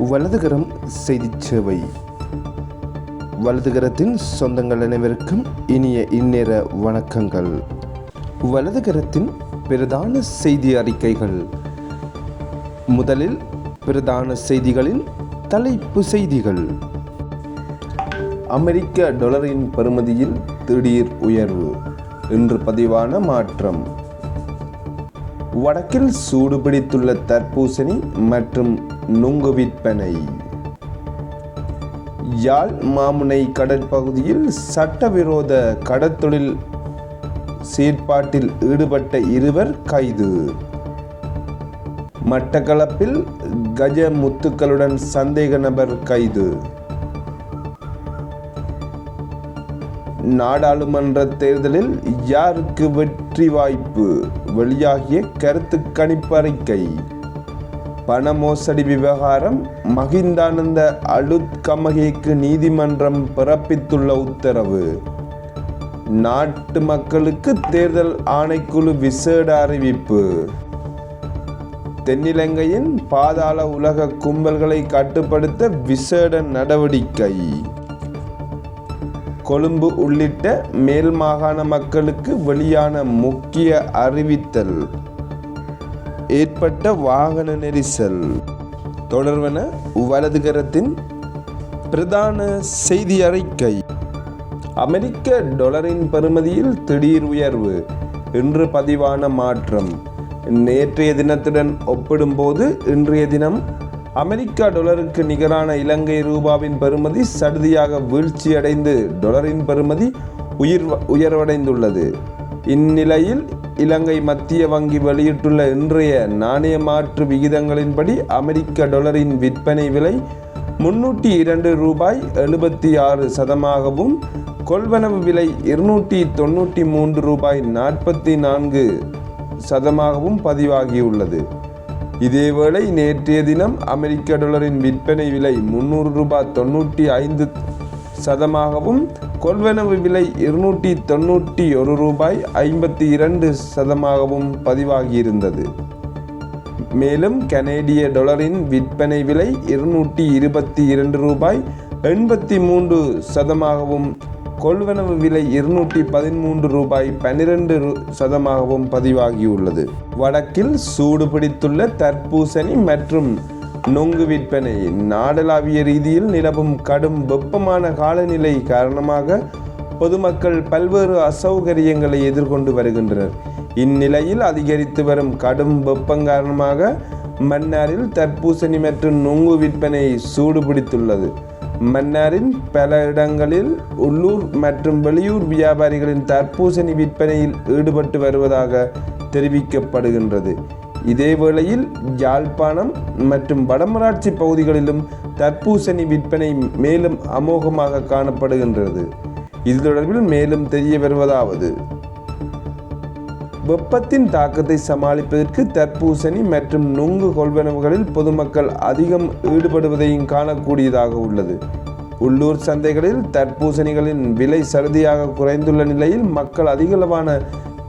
வலதுகரம் செய்திச் சேவை. வலதுகரத்தின் சொந்தங்கள் அனைவருக்கும் இனிய இந்நேர வணக்கங்கள். வலதுகரத்தின் பிரதான செய்தி அறிக்கைகள். முதலில் பிரதான செய்திகளின் தலைப்பு செய்திகள். அமெரிக்க டாலரின் பெறுமதியில் திடீர் உயர்வு, இன்று பதிவான மாற்றம். வடக்கில் சூடுபிடித்துள்ள தர்பூசணி மற்றும் நுங்கு விற்பனை. யாழ் மாமுனை கடற்பகுதியில் சட்டவிரோத கடற்தொழில் செயற்பாட்டில் ஈடுபட்ட 2 கைது. மட்டக்களப்பில் கஜ முத்துக்களுடன் சந்தேக நபர் கைது. நாடாளுமன்ற தேர்தலில் யாருக்கு வெற்றி வாய்ப்பு, வெளியாகிய கருத்து கணிப்பு அறிக்கை. பண மோசடி விவகாரம், மகிந்தானந்த அளுத்கமகேக்கு நீதிமன்றம் பிறப்பித்துள்ள உத்தரவு. நாட்டு மக்களுக்கு தேர்தல் ஆணைக்குழு விசேட அறிவிப்பு. தென்னிலங்கையின் பாதாள உலக கும்பல்களை கட்டுப்படுத்த விசேட நடவடிக்கை. கொழும்பு உள்ளிட்ட மேல் மாகாண மக்களுக்கு வெளியான முக்கிய அறிவித்தல். ஏற்பட்ட வாகன நெரிசல் தொடர்வன வலதுகரத்தின் பிரதான செய்தி அறிக்கை. அமெரிக்க டாலரின் பெறுமதியில் திடீர் உயர்வு, இன்று பதிவான மாற்றம். நேற்றைய தினத்துடன் ஒப்பிடும்போது இன்றைய தினம் அமெரிக்க டாலருக்கு நிகரான இலங்கை ரூபாவின் பெறுமதி சடுதியாக வீழ்ச்சியடைந்து டாலரின் பெறுமதி உயர்வடைந்துள்ளது. இந்நிலையில் இலங்கை மத்திய வங்கி வெளியிட்டுள்ள இன்றைய நாணய மாற்று விகிதங்களின்படி அமெரிக்க டாலரின் விற்பனை விலை 302 ரூபாய் 76 கொள்வனவு விலை 293 ரூபாய் 44 பதிவாகியுள்ளது. இதேவேளை நேற்றைய தினம் அமெரிக்க டாலரின் விற்பனை விலை 300 ரூபாய் 95 கொள்வனவு விலை 291 ரூபாய் 52 பதிவாகியிருந்தது. மேலும் கனேடிய டாலரின் விற்பனை விலை 222 ரூபாய் 83 கொள்வனவு விலை 213 ரூபாய் 12 பதிவாகியுள்ளது. வடக்கில் சூடுபிடித்துள்ள தர்பூசணி மற்றும் நுங்கு விற்பனை. நாடளாவிய ரீதியில் நிலவும் கடும் வெப்பமான காலநிலை காரணமாக பொதுமக்கள் பல்வேறு அசௌகரியங்களை எதிர்கொண்டு வருகின்றனர். இந்நிலையில் அதிகரித்து வரும் கடும் வெப்பம் காரணமாக மன்னாரில் தர்பூசணி மற்றும் நுங்கு விற்பனை சூடுபிடித்துள்ளது. மன்னாரின் பல இடங்களில் உள்ளூர் மற்றும் வெளியூர் வியாபாரிகளின் தர்பூசணி விற்பனையில் ஈடுபட்டு வருவதாக தெரிவிக்கப்படுகின்றது. இதேவேளையில் யாழ்ப்பாணம் மற்றும் வடமராட்சி பகுதிகளிலும் தர்பூசணி விற்பனை மேலும் அமோகமாக காணப்படுகின்றது. இது தொடர்பில் மேலும் தெரிய வருவதாவது: வெப்பத்தின் தாக்கத்தை சமாளிப்பதற்கு தர்பூசணி மற்றும் நுங்கு கொள்வனவுகளில் பொதுமக்கள் அதிகம் ஈடுபடுவதையும் காணக்கூடியதாக உள்ளது. உள்ளூர் சந்தைகளில் தர்பூசணிகளின் விலை சடுதியாக குறைந்துள்ள நிலையில் மக்கள் அதிகளவான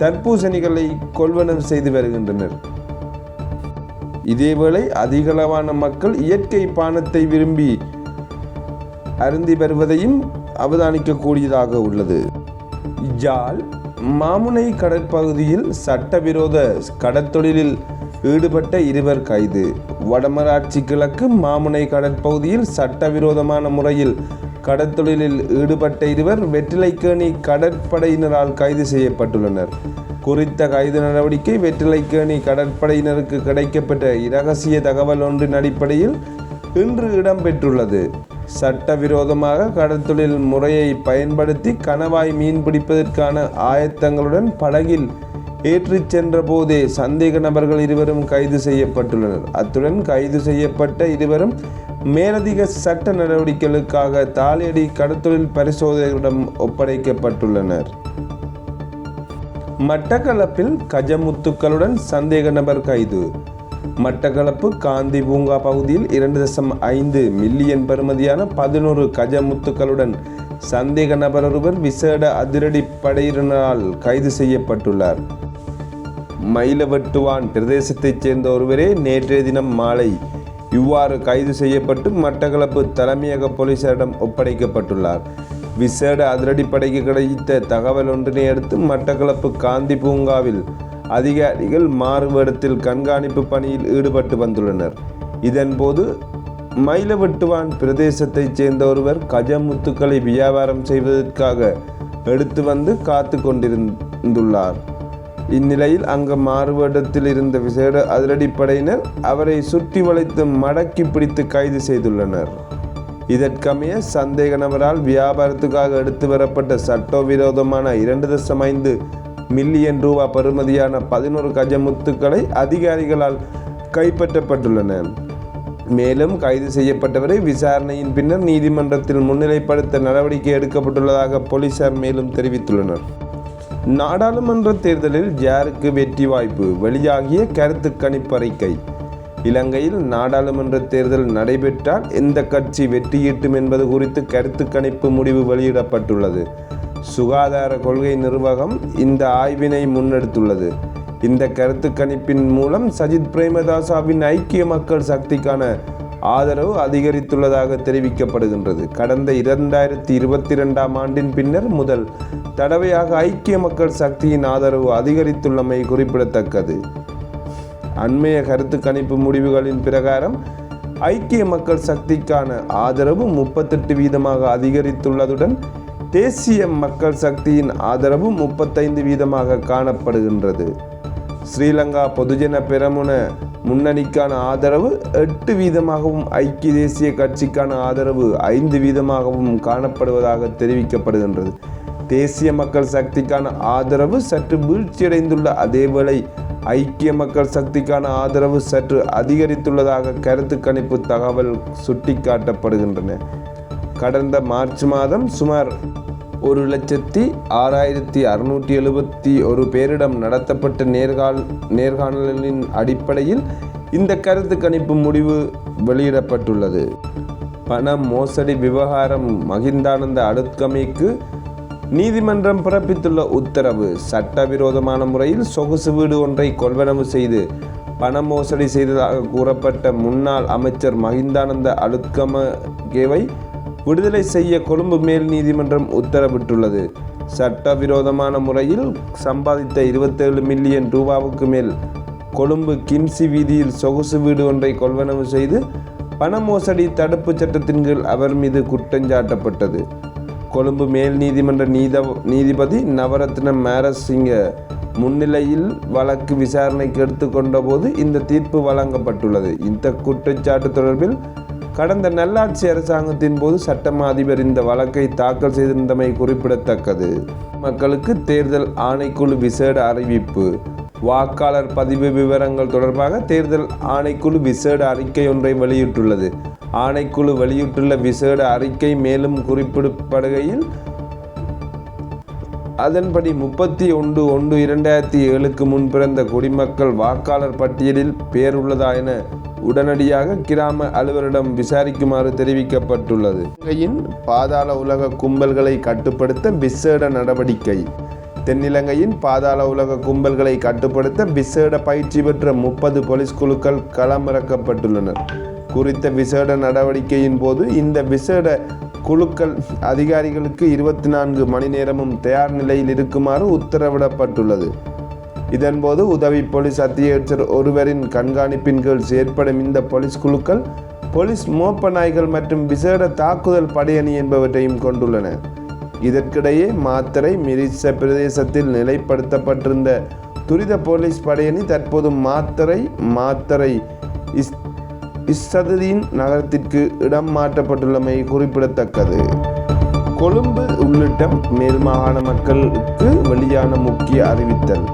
தர்பூசணிகளை கொள்வனவு செய்து வருகின்றனர். இதேவேளை அதிகளவான மக்கள் இயற்கை பானத்தை விரும்பி அருந்தி வருவதையும் அவதானிக்கக்கூடியதாக உள்ளது. யாழ் மாமுனை கடற்பகுதியில் சட்டவிரோத கடற்தொழிலில் ஈடுபட்ட 2 கைது. வடமராட்சி கிழக்கு மாமுனை கடற்பகுதியில் சட்டவிரோதமான முறையில் கடற்தொழிலில் ஈடுபட்ட 2 வெற்றிலைக்கேணி கடற்படையினரால் கைது செய்யப்பட்டுள்ளனர். குறித்த கைது நடவடிக்கை வெற்றிலைக்கேணி கடற்படையினருக்கு கிடைக்கப்பட்ட இரகசிய தகவல் ஒன்றின் அடிப்படையில் இன்று இடம்பெற்றுள்ளது. சட்டவிரோதமாக கடற்தொழில் முறையை பயன்படுத்தி கணவாய் மீன் பிடிப்பதற்கான ஆயத்தங்களுடன் படகில் ஏற்றிச் சென்ற போதே சந்தேக நபர்கள் 2 கைது செய்யப்பட்டுள்ளனர். அத்துடன் கைது செய்யப்பட்ட 2 மேலதிக சட்ட நடவடிக்கைகளுக்காக தாலியடி கடற்தொழில் பரிசோதகர்களிடம் ஒப்படைக்கப்பட்டுள்ளனர். மட்டக்களப்பில் கஜமுத்துக்களுடன் சந்தேக நபர் கைது. மட்டக்களப்பு காந்தி பூங்கா பகுதியில் 2.5 மில்லியன் பெறுமதியான 11 கஜ முத்துக்களுடன் சந்தேக நபர் ஒருவர் விசேட அதிரடி படையினரால் கைது செய்யப்பட்டுள்ளார். மயிலவெட்டுவான் பிரதேசத்தைச் சேர்ந்த ஒருவரே நேற்றைய தினம் மாலை இவ்வாறு கைது செய்யப்பட்டு மட்டக்களப்பு தலைமையக போலீசாரிடம் ஒப்படைக்கப்பட்டுள்ளார். விசேட அதிரடிப்படைக்கு கிடைத்த தகவல் ஒன்றினை அடுத்து மட்டக்களப்பு காந்தி பூங்காவில் அதிகாரிகள் மாறுவேடத்தில் கண்காணிப்பு பணியில் ஈடுபட்டு வந்துள்ளனர். இதன்போது மயிலவெட்டுவான் பிரதேசத்தைச் சேர்ந்த ஒருவர் கஜமுத்துக்களை வியாபாரம் செய்வதற்காக எடுத்து வந்து காத்து கொண்டிருந்துள்ளார். இந்நிலையில் அங்கு மாறுவேடத்தில் இருந்த விசேட அதிரடிப்படையினர் அவரை சுற்றி வளைத்து மடக்கி பிடித்து கைது செய்துள்ளனர். இதற்கமைய சந்தேக நபரால் வியாபாரத்துக்காக எடுத்து வரப்பட்ட சட்டவிரோதமான 2.5 மில்லியன் ரூபாய் பெறுமதியான 11 கஜமுத்துக்களை அதிகாரிகளால் கைப்பற்றப்பட்டுள்ளன. மேலும் கைது செய்யப்பட்டவரை விசாரணையின் பின்னர் நீதிமன்றத்தில் முன்னிலைப்படுத்த நடவடிக்கை எடுக்கப்பட்டுள்ளதாக போலீசார் மேலும் தெரிவித்துள்ளனர். நாடாளுமன்ற தேர்தலில் யாருக்கு வெற்றி வாய்ப்பு வெளியாகிய கருத்து கணிப்பு அறிக்கை. இலங்கையில் நாடாளுமன்ற தேர்தல் நடைபெற்றால் எந்த கட்சி வெற்றியீட்டும் என்பது குறித்து கருத்து கணிப்பு முடிவு வெளியிடப்பட்டுள்ளது. சுகாதார கொள்கை நிர்வாகம் இந்த ஆய்வினை முன்னெடுத்துள்ளது. இந்த கருத்து கணிப்பின் மூலம் சஜித் பிரேமதாசவின் ஐக்கிய மக்கள் சக்திக்கான ஆதரவு அதிகரித்துள்ளதாக தெரிவிக்கப்படுகின்றது. கடந்த 2022ஆம் ஆண்டின் பின்னர் முதல் தடவையாக ஐக்கிய மக்கள் சக்தியின் ஆதரவு அதிகரித்துள்ளமை குறிப்பிடத்தக்கது. அண்மைய கருத்து கணிப்பு முடிவுகளின் பிரகாரம் ஐக்கிய மக்கள் சக்திக்கான ஆதரவு 38% அதிகரித்துள்ளதுடன் தேசிய மக்கள் சக்தியின் ஆதரவு 35% காணப்படுகின்றது. ஸ்ரீலங்கா பொதுஜன பெரமுன முன்னணிக்கான ஆதரவு 8%, ஐக்கிய தேசிய கட்சிக்கான ஆதரவு 5% காணப்படுவதாக தெரிவிக்கப்படுகின்றது. தேசிய மக்கள் சக்திக்கான ஆதரவு சற்று வீழ்ச்சியடைந்துள்ள அதேவேளை ஐக்கிய மக்கள் சக்திக்கான ஆதரவு சற்று அதிகரித்துள்ளதாக கருத்து கணிப்பு தகவல் சுட்டிக்காட்டப்படுகின்றன. கடந்த மார்ச் மாதம் சுமார் 1,06,671 பேரிடம் நடத்தப்பட்ட நேர்காணலின் அடிப்படையில் இந்த கருத்து கணிப்பு முடிவு வெளியிடப்பட்டுள்ளது. பண மோசடி விவகாரம் மகிந்தானந்த அலுத்கமைக்கு நீதிமன்றம் பிறப்பித்துள்ள உத்தரவு. சட்டவிரோதமான முறையில் சொகுசு வீடு ஒன்றை கொள்வனவு செய்து பண மோசடி செய்ததாக கூறப்பட்ட முன்னாள் அமைச்சர் மகிந்தானந்த அலுத்கமகேவை விடுதலை செய்ய கொழும்பு மேல் நீதிமன்றம் உத்தரவிட்டுள்ளது. சட்டவிரோதமான முறையில் சம்பாதித்த 27 மில்லியன் ரூபாவுக்கு மேல் கொழும்பு கின்சி வீதியில் சொகுசு வீடு ஒன்றை கொள்வனவு செய்து பண மோசடி தடுப்பு சட்டத்தின் கீழ் அவர் மீது குற்றஞ்சாட்டப்பட்டது. கொழும்பு மேல் நீதிமன்ற நீதிபதி நவரத்ன மாரசிங்க முன்னிலையில் வழக்கு விசாரணைக்கு எடுத்துக்கொண்ட போது இந்த தீர்ப்பு வழங்கப்பட்டுள்ளது. இந்த குற்றச்சாட்டு தொடர்பில் கடந்த நல்லாட்சி அரசாங்கத்தின் போது சட்டமா அதிபர் இந்த வழக்கை தாக்கல் செய்திருந்தமை குறிப்பிடத்தக்கது. மக்களுக்கு தேர்தல் ஆணைக்குழு விசேட அறிவிப்பு. வாக்காளர் பதிவு விவரங்கள் தொடர்பாக தேர்தல் ஆணைக்குழு விசேட அறிக்கை ஒன்றை வெளியிட்டுள்ளது. ஆணைக்குழு வெளியிட்டுள்ள விசேட அறிக்கை மேலும் குறிப்பிடப்படுகையில் அதன்படி 31/1/2007 முன் பிறந்த குடிமக்கள் வாக்காளர் பட்டியலில் பெயர் உள்ளதா என உடனடியாக கிராம அலுவலரிடம் விசாரிக்குமாறு தெரிவிக்கப்பட்டுள்ளது. இலங்கையின் பாதாள உலக கும்பல்களை கட்டுப்படுத்த விசேட நடவடிக்கை. தென்னிலங்கையின் பாதாள உலக கும்பல்களை கட்டுப்படுத்த விசேட பயிற்சி பெற்ற 30 போலீஸ் குழுக்கள் களமிறக்கப்பட்டுள்ளனர். குறித்த விசேட நடவடிக்கையின் போது இந்த விசேட குழுக்கள் அதிகாரிகளுக்கு 24 மணி நேரமும் தயார் நிலையில் இருக்குமாறு உத்தரவிடப்பட்டுள்ளது. இதன்போது உதவி போலீஸ் அத்தியட்சர் ஒருவரின் கண்காணிப்பின் கீழ் செயற்படும் இந்த போலீஸ் குழுக்கள் போலீஸ் மோப்ப நாய்கள் மற்றும் விசேட தாக்குதல் படையணி என்பவற்றையும் கொண்டுள்ளன. இதற்கிடையே மாத்தறை மிரிச பிரதேசத்தில் நிலைப்படுத்தப்பட்டிருந்த துரித போலீஸ் படையணி தற்போது மாத்தறை இஸ்ஸதுதீன் நகரத்திற்கு இடம் மாற்றப்பட்டுள்ளமை குறிப்பிடத்தக்கது. கொழும்பு உள்ளிட்ட மேல் மாகாண மக்களுக்கு வெளியான முக்கிய அறிவித்தல்.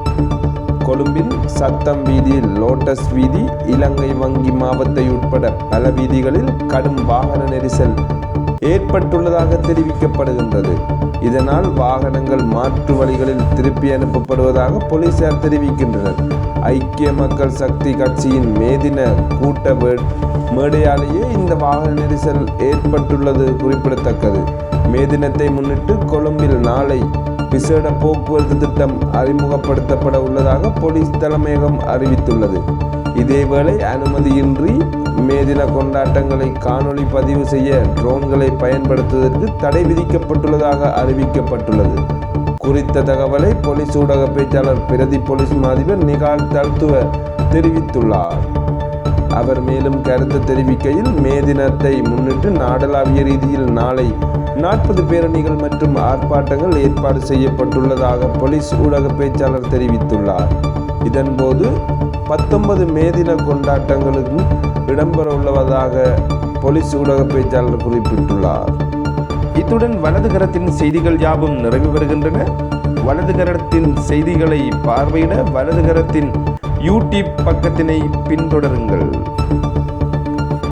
கொழும்பின் சத்தம் வீதியில் லோட்டஸ் வீதி, இலங்கை வங்கி மாவத்தை உட்பட பல வீதிகளில் கடும் வாகன நெரிசல் ஏற்பட்டுள்ளதாக தெரிவிக்கப்படுகின்றது. இதனால் வாகனங்கள் மாற்று வழிகளில் திருப்பி அனுப்பப்படுவதாக போலீசார் தெரிவிக்கின்றனர். ஐக்கிய மக்கள் சக்தி கட்சியின் மேதின கூட்ட மேடையாலேயே இந்த வாகன நெரிசல் ஏற்பட்டுள்ளது குறிப்பிடத்தக்கது. மேதினத்தை முன்னிட்டு கொழும்பில் நாளை விசேட போக்குவரத்து திட்டம் அறிமுகப்படுத்தப்பட உள்ளதாக போலீஸ் தலைமையகம் அறிவித்துள்ளது. இதேவேளை அனுமதியின்றி மே தின கொண்டாட்டங்களை காணொளி பதிவு செய்ய ட்ரோன்களை பயன்படுத்துவதற்கு தடை விதிக்கப்பட்டுள்ளதாக அறிவிக்கப்பட்டுள்ளது. குறித்த தகவலை போலீஸ் ஊடக பேச்சாளர் பிரதி போலீஸ் மாதிபர் நிகால் தல்துவ தெரிவித்துள்ளார். அவர் மேலும் கருத்து தெரிவிக்கையில், மே தினத்தை முன்னிட்டு நாடளாவிய ரீதியில் நாளை 40 பேரணிகள் மற்றும் ஆர்ப்பாட்டங்கள் ஏற்பாடு செய்யப்பட்டுள்ளதாக போலீஸ் ஊடக பேச்சாளர் தெரிவித்துள்ளார். இதன்போது 19 மே தின கொண்டாட்டங்களுக்கும் இடம்பெற உள்ளதாக போலீஸ் ஊடக பேச்சாளர் குறிப்பிட்டுள்ளார். இத்துடன் வலதுகரத்தின் செய்திகள் யாவும் நிறைவு பெறுகின்றன. வலதுகரத்தின் செய்திகளை பார்வையிட வலதுகரத்தின் யூடியூப் பக்கத்தினை பின்தொடருங்கள்.